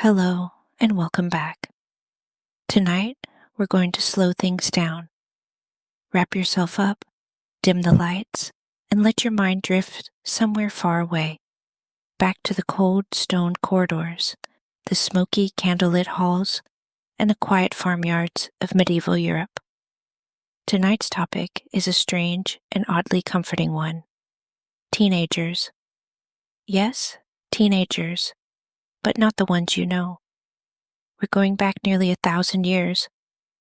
Hello, and welcome back. Tonight, we're going to slow things down. Wrap yourself up, dim the lights, and let your mind drift somewhere far away, back to the cold stone corridors, the smoky candlelit halls, and the quiet farmyards of medieval Europe. Tonight's topic is a strange and oddly comforting one. Teenagers. Yes, teenagers, but not the ones you know. We're going back nearly 1,000 years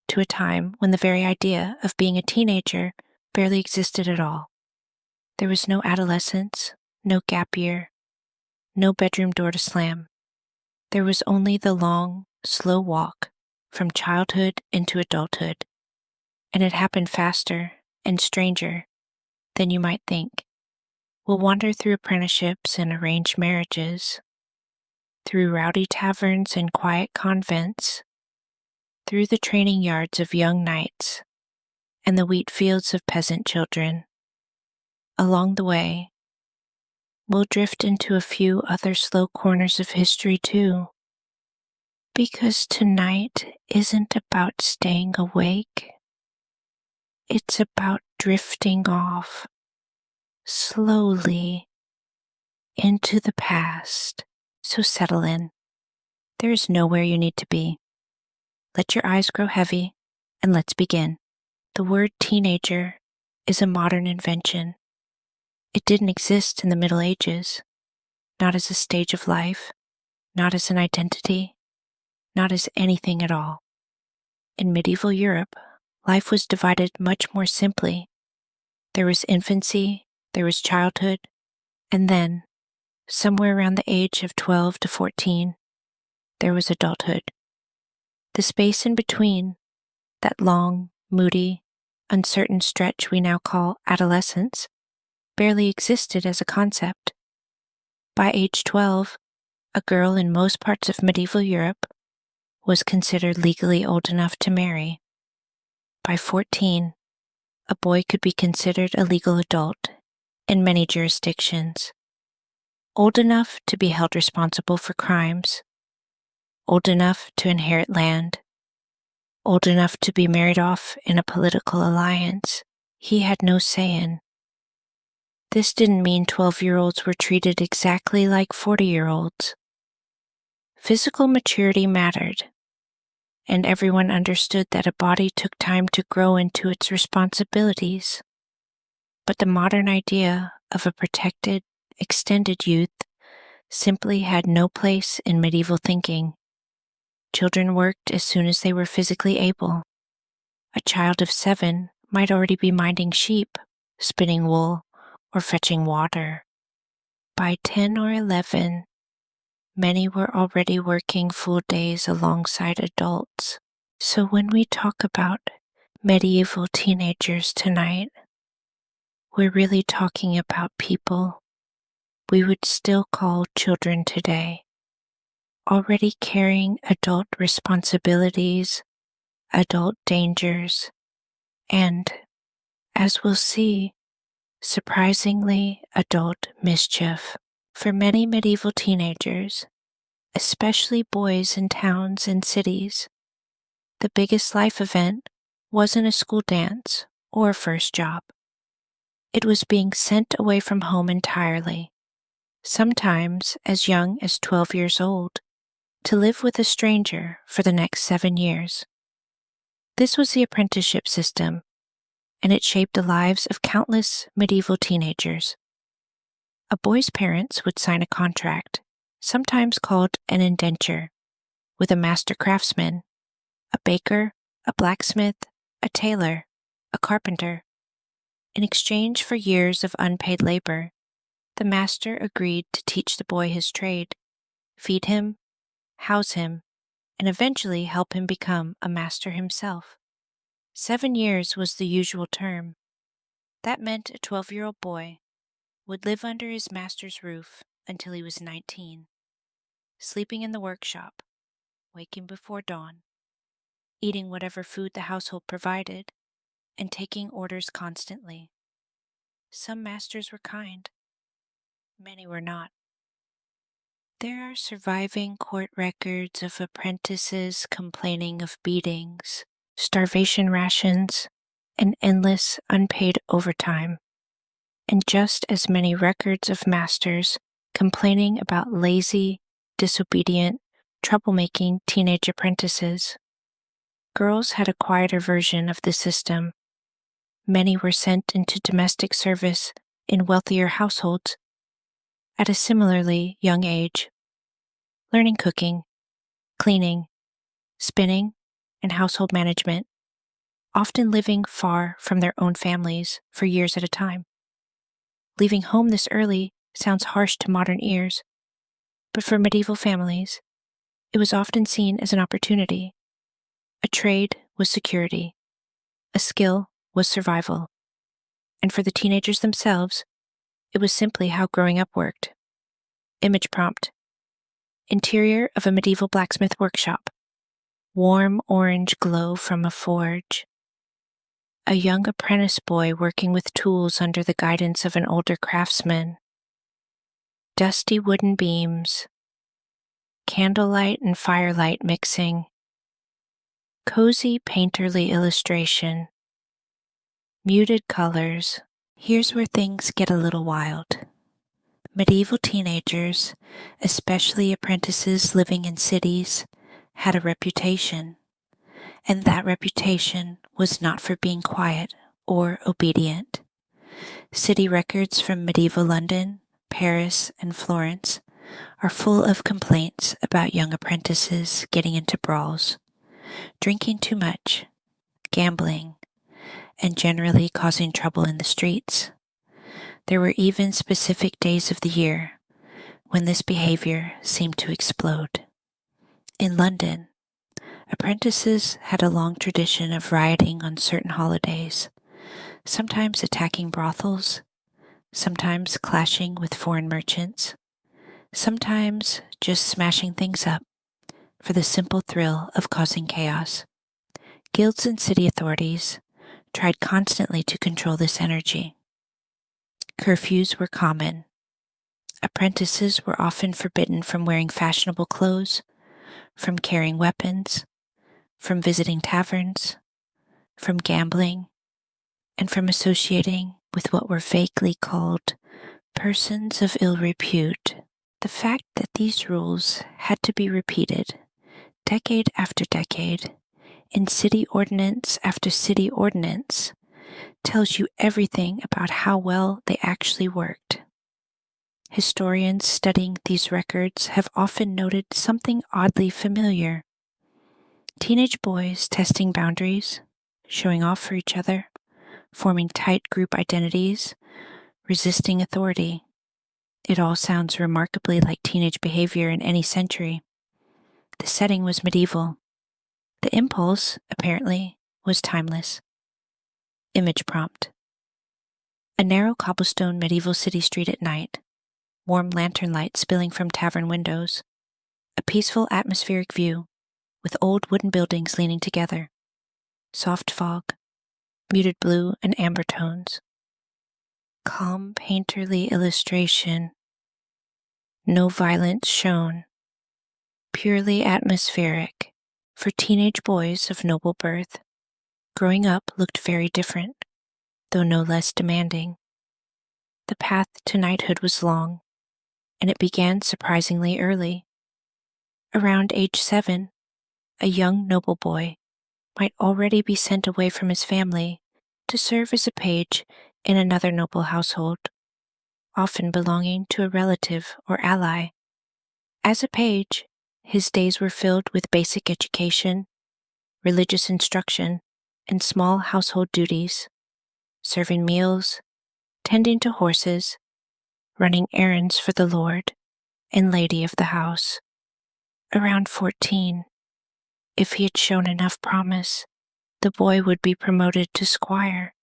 to a time when the very idea of being a teenager barely existed at all. There was no adolescence, no gap year, no bedroom door to slam. There was only the long, slow walk from childhood into adulthood, and it happened faster and stranger than you might think. We'll wander through apprenticeships and arranged marriages, through rowdy taverns and quiet convents, through the training yards of young knights and the wheat fields of peasant children. Along the way, we'll drift into a few other slow corners of history too, because tonight isn't about staying awake. It's about drifting off, slowly, into the past. So settle in. There is nowhere you need to be. Let your eyes grow heavy, and let's begin. The word teenager is a modern invention. It didn't exist in the Middle Ages, not as a stage of life, not as an identity, not as anything at all. In medieval Europe, life was divided much more simply. There was infancy, there was childhood, and then, somewhere around the age of 12 to 14, there was adulthood. The space in between, that long, moody, uncertain stretch we now call adolescence, barely existed as a concept. By age 12, a girl in most parts of medieval Europe was considered legally old enough to marry. By 14, a boy could be considered a legal adult in many jurisdictions. Old enough to be held responsible for crimes, old enough to inherit land, old enough to be married off in a political alliance he had no say in. This didn't mean 12-year-olds were treated exactly like 40-year-olds. Physical maturity mattered, and everyone understood that a body took time to grow into its responsibilities. But the modern idea of a protected, extended youth simply had no place in medieval thinking. Children worked as soon as they were physically able. A child of 7 might already be minding sheep, spinning wool, or fetching water. By 10 or 11, many were already working full days alongside adults. So when we talk about medieval teenagers tonight, we're really talking about people we would still call children today, already carrying adult responsibilities, adult dangers, and, as we'll see, surprisingly adult mischief. For many medieval teenagers, especially boys in towns and cities, the biggest life event wasn't a school dance or a first job. It was being sent away from home entirely, sometimes as young as 12 years old, to live with a stranger for the next 7 years. This was the apprenticeship system, and it shaped the lives of countless medieval teenagers. A boy's parents would sign a contract, sometimes called an indenture, with a master craftsman, a baker, a blacksmith, a tailor, a carpenter. In exchange for years of unpaid labor, the master agreed to teach the boy his trade, feed him, house him, and eventually help him become a master himself. 7 years was the usual term. That meant a 12-year-old boy would live under his master's roof until he was 19, sleeping in the workshop, waking before dawn, eating whatever food the household provided, and taking orders constantly. Some masters were kind, many were not. There are surviving court records of apprentices complaining of beatings, starvation rations, and endless unpaid overtime, and just as many records of masters complaining about lazy, disobedient, troublemaking teenage apprentices. Girls had a quieter version of the system. Many were sent into domestic service in wealthier households at a similarly young age, learning cooking, cleaning, spinning, and household management, often living far from their own families for years at a time. Leaving home this early sounds harsh to modern ears, but for medieval families, it was often seen as an opportunity. A trade was security, a skill was survival, and for the teenagers themselves, it was simply how growing up worked. Image prompt: interior of a medieval blacksmith workshop, warm orange glow from a forge. A young apprentice boy working with tools under the guidance of an older craftsman. Dusty wooden beams, candlelight and firelight mixing, cozy painterly illustration, muted colors. Here's where things get a little wild. Medieval teenagers, especially apprentices living in cities, had a reputation, and that reputation was not for being quiet or obedient. City records from medieval London, Paris, and Florence are full of complaints about young apprentices getting into brawls, drinking too much, gambling, and generally causing trouble in the streets. There were even specific days of the year when this behavior seemed to explode. In London, apprentices had a long tradition of rioting on certain holidays, sometimes attacking brothels, sometimes clashing with foreign merchants, sometimes just smashing things up for the simple thrill of causing chaos. Guilds and city authorities tried constantly to control this energy. Curfews were common. Apprentices were often forbidden from wearing fashionable clothes, from carrying weapons, from visiting taverns, from gambling, and from associating with what were vaguely called persons of ill repute. The fact that these rules had to be repeated decade after decade in city ordinance after city ordinance tells you everything about how well they actually worked. Historians studying these records have often noted something oddly familiar. Teenage boys testing boundaries, showing off for each other, forming tight group identities, resisting authority. It all sounds remarkably like teenage behavior in any century. The setting was medieval. The impulse, apparently, was timeless. Image prompt: a narrow cobblestone medieval city street at night, warm lantern light spilling from tavern windows, a peaceful atmospheric view with old wooden buildings leaning together, soft fog, muted blue and amber tones. Calm painterly illustration, no violence shown, purely atmospheric for teenage boys of noble birth. Growing up looked very different, though no less demanding. The path to knighthood was long, and it began surprisingly early. Around age 7, a young noble boy might already be sent away from his family to serve as a page in another noble household, often belonging to a relative or ally. As a page, his days were filled with basic education, religious instruction, and small household duties, serving meals, tending to horses, running errands for the lord and lady of the house. Around 14, if he had shown enough promise, the boy would be promoted to squire.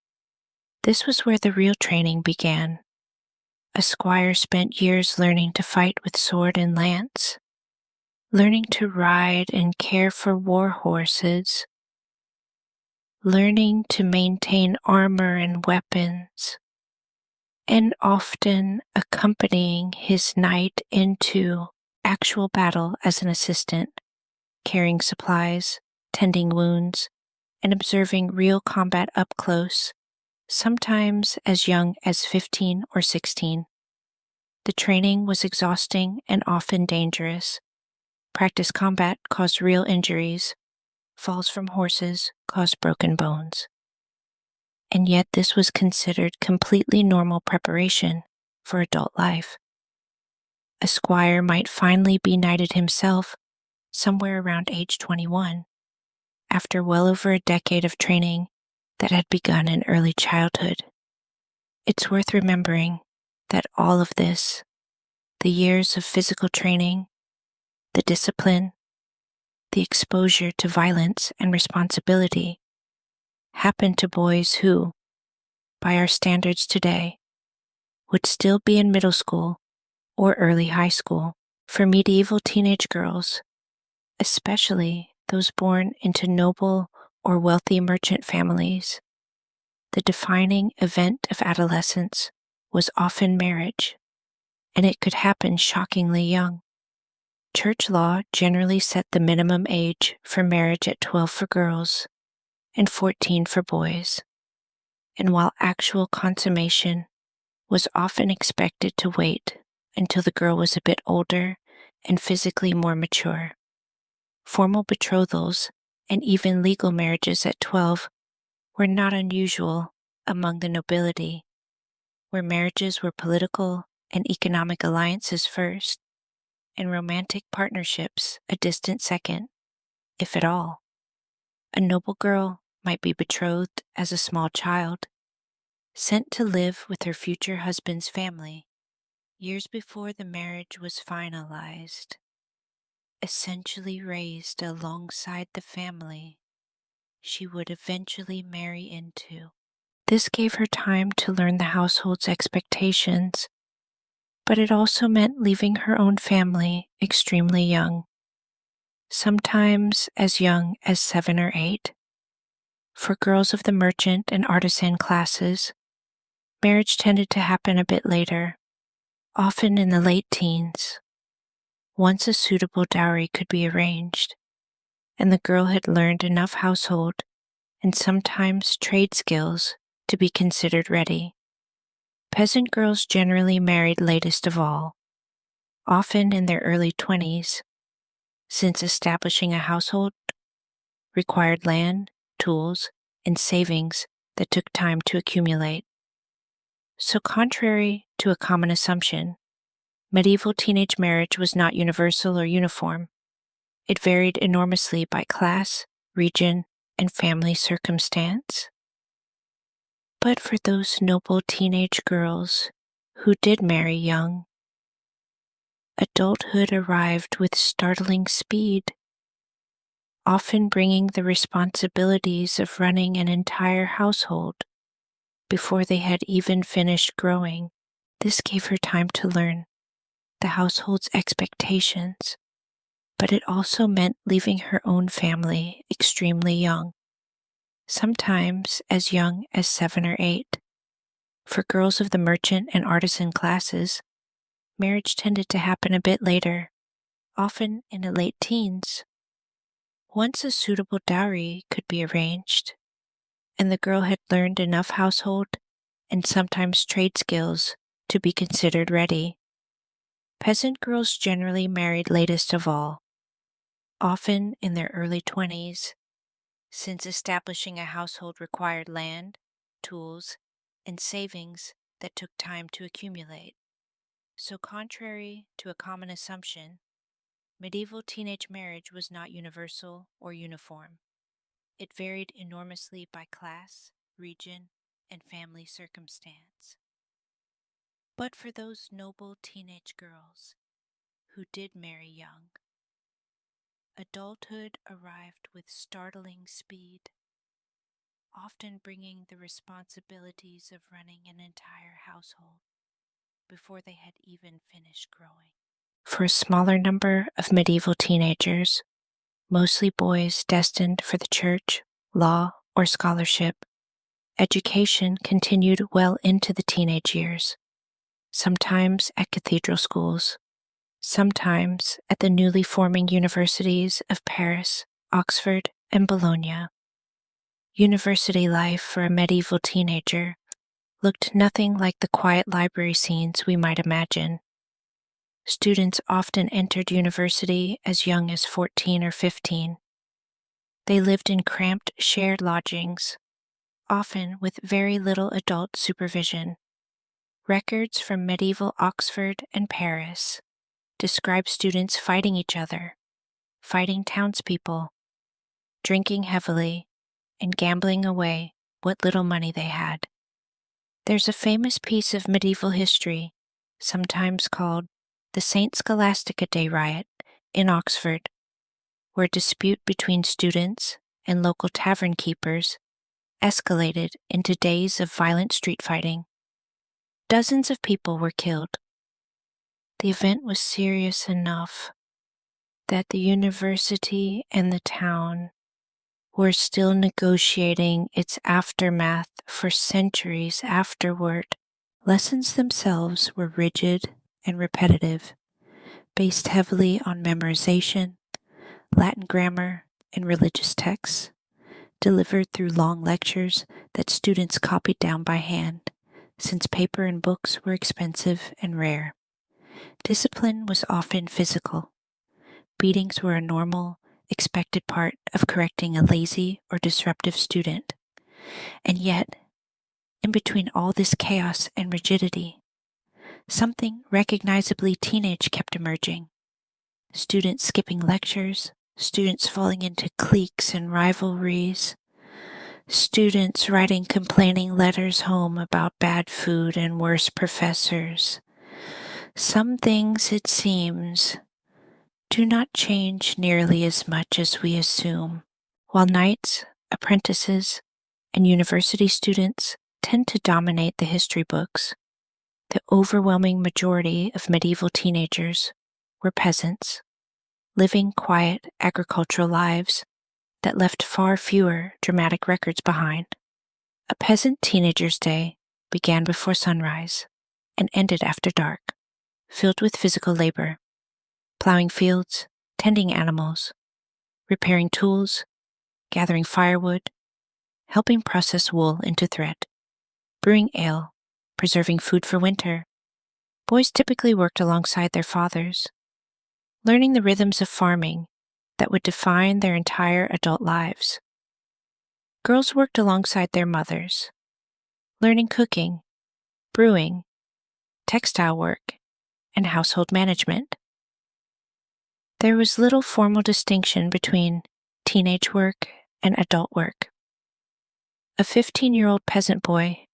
This was where the real training began. A squire spent years learning to fight with sword and lance, learning to ride and care for war horses, learning to maintain armor and weapons, and often accompanying his knight into actual battle as an assistant, carrying supplies, tending wounds, and observing real combat up close, sometimes as young as 15 or 16. The training was exhausting and often dangerous. Practice combat caused real injuries. Falls from horses caused broken bones. And yet this was considered completely normal preparation for adult life. A squire might finally be knighted himself somewhere around age 21, after well over a decade of training that had begun in early childhood. It's worth remembering that all of this, the years of physical training, the discipline, the exposure to violence and responsibility, happened to boys who, by our standards today, would still be in middle school or early high school. For medieval teenage girls, especially those born into noble or wealthy merchant families, the defining event of adolescence was often marriage, and it could happen shockingly young. Church law generally set the minimum age for marriage at 12 for girls and 14 for boys, and while actual consummation was often expected to wait until the girl was a bit older and physically more mature, formal betrothals and even legal marriages at 12 were not unusual among the nobility, where marriages were political and economic alliances first, and romantic partnerships a distant second, if at all. A noble girl might be betrothed as a small child, sent to live with her future husband's family years before the marriage was finalized, essentially raised alongside the family she would eventually marry into. This gave her time to learn the household's expectations, but it also meant leaving her own family extremely young, sometimes as young as 7 or 8. For girls of the merchant and artisan classes, marriage tended to happen a bit later, often in the late teens, once a suitable dowry could be arranged, and the girl had learned enough household and sometimes trade skills to be considered ready. Peasant girls generally married latest of all, often in their early 20s, since establishing a household required land, tools, and savings that took time to accumulate. So contrary to a common assumption, medieval teenage marriage was not universal or uniform. It varied enormously by class, region, and family circumstance. But for those noble teenage girls who did marry young, adulthood arrived with startling speed, often bringing the responsibilities of running an entire household before they had even finished growing. This gave her time to learn the household's expectations, but it also meant leaving her own family extremely young, sometimes as young as 7 or 8. For girls of the merchant and artisan classes, marriage tended to happen a bit later, often in the late teens. Once a suitable dowry could be arranged, and the girl had learned enough household and sometimes trade skills to be considered ready. Peasant girls generally married latest of all, often in their early 20s, since establishing a household required land, tools, and savings that took time to accumulate. So contrary to a common assumption, medieval teenage marriage was not universal or uniform. It varied enormously by class, region, and family circumstance. But for those noble teenage girls who did marry young, adulthood arrived with startling speed, often bringing the responsibilities of running an entire household before they had even finished growing. For a smaller number of medieval teenagers, mostly boys destined for the church, law, or scholarship, education continued well into the teenage years, sometimes at cathedral schools, sometimes at the newly forming universities of Paris, Oxford, and Bologna. University life for a medieval teenager looked nothing like the quiet library scenes we might imagine. Students often entered university as young as 14 or 15. They lived in cramped shared lodgings, often with very little adult supervision. Records from medieval Oxford and Paris describe students fighting each other, fighting townspeople, drinking heavily, and gambling away what little money they had. There's a famous piece of medieval history, sometimes called the St. Scholastica Day Riot in Oxford, where dispute between students and local tavern keepers escalated into days of violent street fighting. Dozens of people were killed. The event was serious enough that the university and the town were still negotiating its aftermath for centuries afterward. Lessons themselves were rigid and repetitive, based heavily on memorization, Latin grammar, and religious texts, delivered through long lectures that students copied down by hand, since paper and books were expensive and rare. Discipline was often physical. Beatings were a normal, expected part of correcting a lazy or disruptive student. And yet, in between all this chaos and rigidity, something recognizably teenage kept emerging. Students skipping lectures, students falling into cliques and rivalries, students writing complaining letters home about bad food and worse professors. Some things, it seems, do not change nearly as much as we assume. While knights, apprentices, and university students tend to dominate the history books, the overwhelming majority of medieval teenagers were peasants, living quiet agricultural lives that left far fewer dramatic records behind. A peasant teenager's day began before sunrise and ended after dark, filled with physical labor, plowing fields, tending animals, repairing tools, gathering firewood, helping process wool into thread, brewing ale, preserving food for winter. Boys typically worked alongside their fathers, learning the rhythms of farming that would define their entire adult lives. Girls worked alongside their mothers, learning cooking, brewing, textile work, and household management. There was little formal distinction between teenage work and adult work. A 15-year-old peasant boy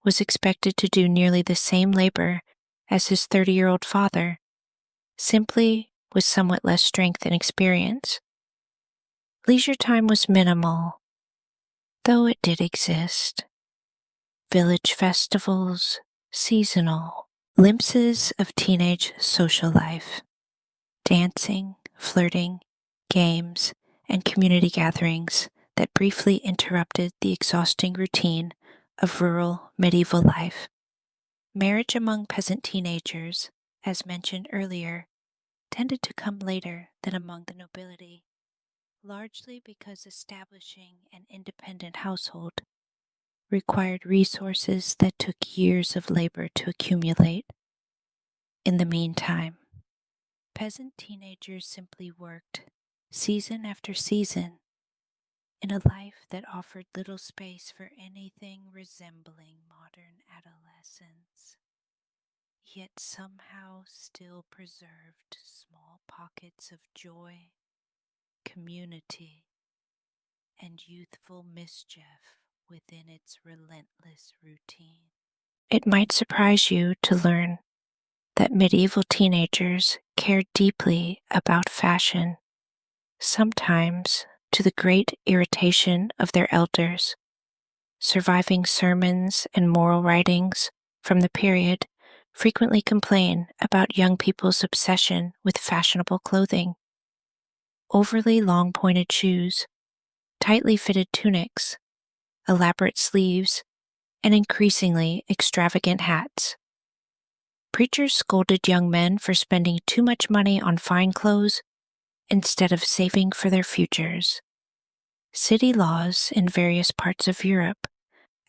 was expected to do nearly the same labor as his 30-year-old father, simply with somewhat less strength and experience. Leisure time was minimal, though it did exist. Village festivals, seasonal, glimpses of teenage social life, dancing, flirting, games, and community gatherings that briefly interrupted the exhausting routine of rural medieval life. Marriage among peasant teenagers, as mentioned earlier, tended to come later than among the nobility, largely because establishing an independent household required resources that took years of labor to accumulate. In the meantime, peasant teenagers simply worked season after season in a life that offered little space for anything resembling modern adolescence, yet somehow still preserved small pockets of joy, community, and youthful mischief within its relentless routine. It might surprise you to learn that medieval teenagers cared deeply about fashion, sometimes to the great irritation of their elders. Surviving sermons and moral writings from the period frequently complain about young people's obsession with fashionable clothing. Overly long pointed shoes, tightly fitted tunics, elaborate sleeves, and increasingly extravagant hats. Preachers scolded young men for spending too much money on fine clothes instead of saving for their futures. City laws in various parts of Europe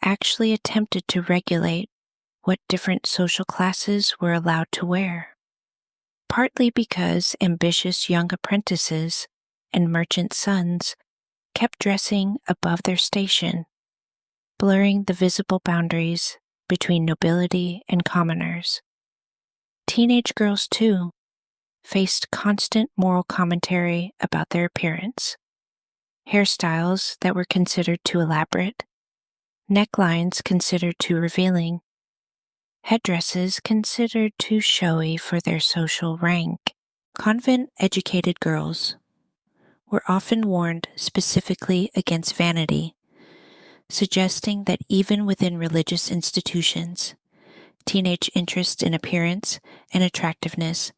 actually attempted to regulate what different social classes were allowed to wear, partly because ambitious young apprentices and merchant sons kept dressing above their station, blurring the visible boundaries between nobility and commoners. Teenage girls, too, faced constant moral commentary about their appearance. Hairstyles that were considered too elaborate, necklines considered too revealing, headdresses considered too showy for their social rank. Convent-educated girls were often warned specifically against vanity, suggesting that even within religious institutions, teenage interest in appearance and attractiveness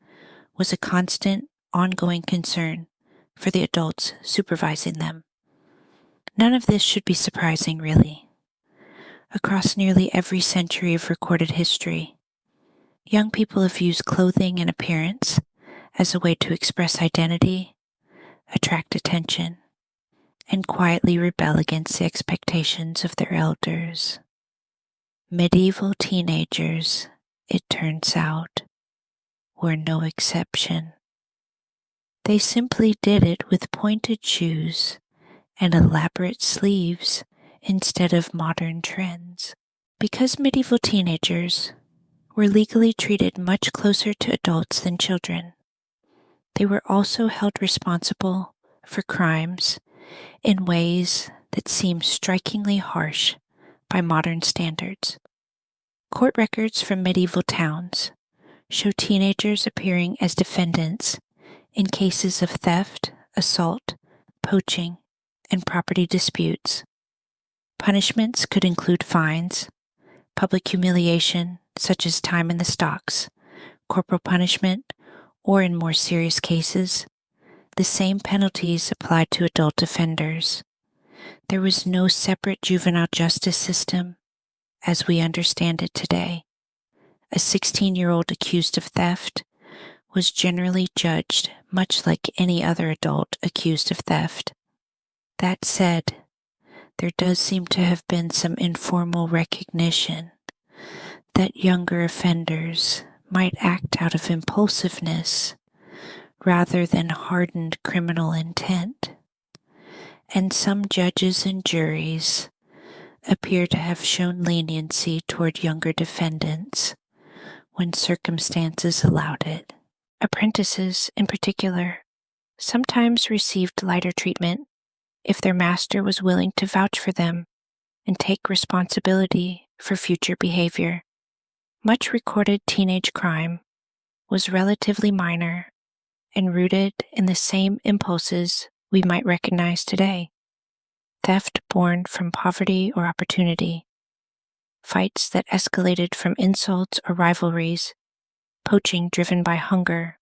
was a constant, ongoing concern for the adults supervising them. None of this should be surprising, really. Across nearly every century of recorded history, young people have used clothing and appearance as a way to express identity, attract attention, and quietly rebel against the expectations of their elders. Medieval teenagers, it turns out, were no exception. They simply did it with pointed shoes and elaborate sleeves instead of modern trends. Because medieval teenagers were legally treated much closer to adults than children, they were also held responsible for crimes in ways that seem strikingly harsh by modern standards. Court records from medieval towns show teenagers appearing as defendants in cases of theft, assault, poaching, and property disputes. Punishments could include fines, public humiliation, such as time in the stocks, corporal punishment, or in more serious cases, the same penalties applied to adult offenders. There was no separate juvenile justice system as we understand it today. A 16-year-old accused of theft was generally judged much like any other adult accused of theft. That said, there does seem to have been some informal recognition that younger offenders might act out of impulsiveness rather than hardened criminal intent, and some judges and juries appear to have shown leniency toward younger defendants when circumstances allowed it. Apprentices, in particular, sometimes received lighter treatment if their master was willing to vouch for them and take responsibility for future behavior. Much recorded teenage crime was relatively minor and rooted in the same impulses we might recognize today: theft born from poverty or opportunity, fights that escalated from insults or rivalries, poaching driven by hunger,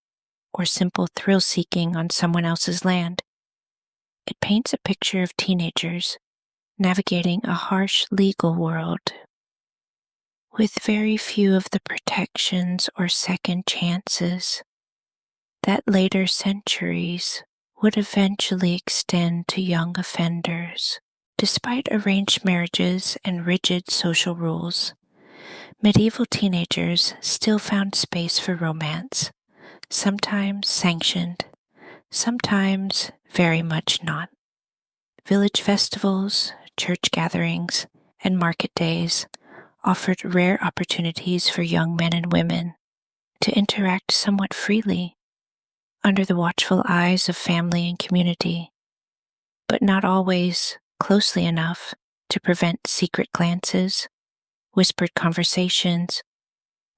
or simple thrill-seeking on someone else's land. It paints a picture of teenagers navigating a harsh legal world with very few of the protections or second chances that later centuries would eventually extend to young offenders. Despite arranged marriages and rigid social rules, medieval teenagers still found space for romance, sometimes sanctioned, sometimes very much not. Village festivals, church gatherings, and market days offered rare opportunities for young men and women to interact somewhat freely under the watchful eyes of family and community, but not always closely enough to prevent secret glances, whispered conversations,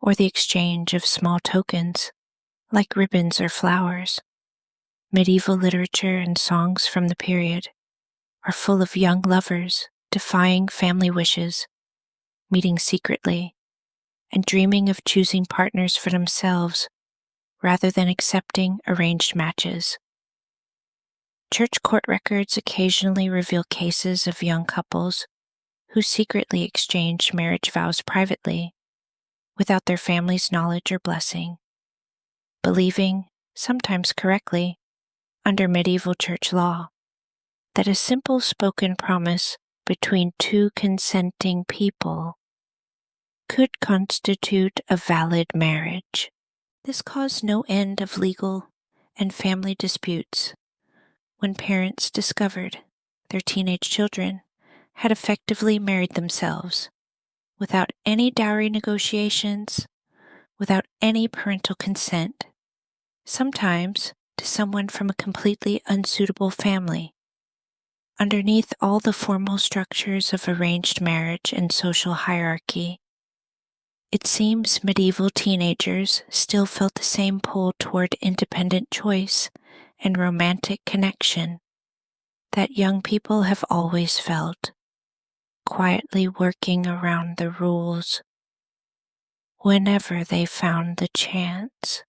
or the exchange of small tokens like ribbons or flowers. Medieval literature and songs from the period are full of young lovers defying family wishes, meeting secretly, and dreaming of choosing partners for themselves rather than accepting arranged matches. Church court records occasionally reveal cases of young couples who secretly exchanged marriage vows privately, without their family's knowledge or blessing, believing, sometimes correctly, under medieval church law, that a simple spoken promise between two consenting people could constitute a valid marriage. This caused no end of legal and family disputes when parents discovered their teenage children had effectively married themselves without any dowry negotiations, without any parental consent, sometimes to someone from a completely unsuitable family. Underneath all the formal structures of arranged marriage and social hierarchy, it seems medieval teenagers still felt the same pull toward independent choice and romantic connection that young people have always felt, quietly working around the rules whenever they found the chance.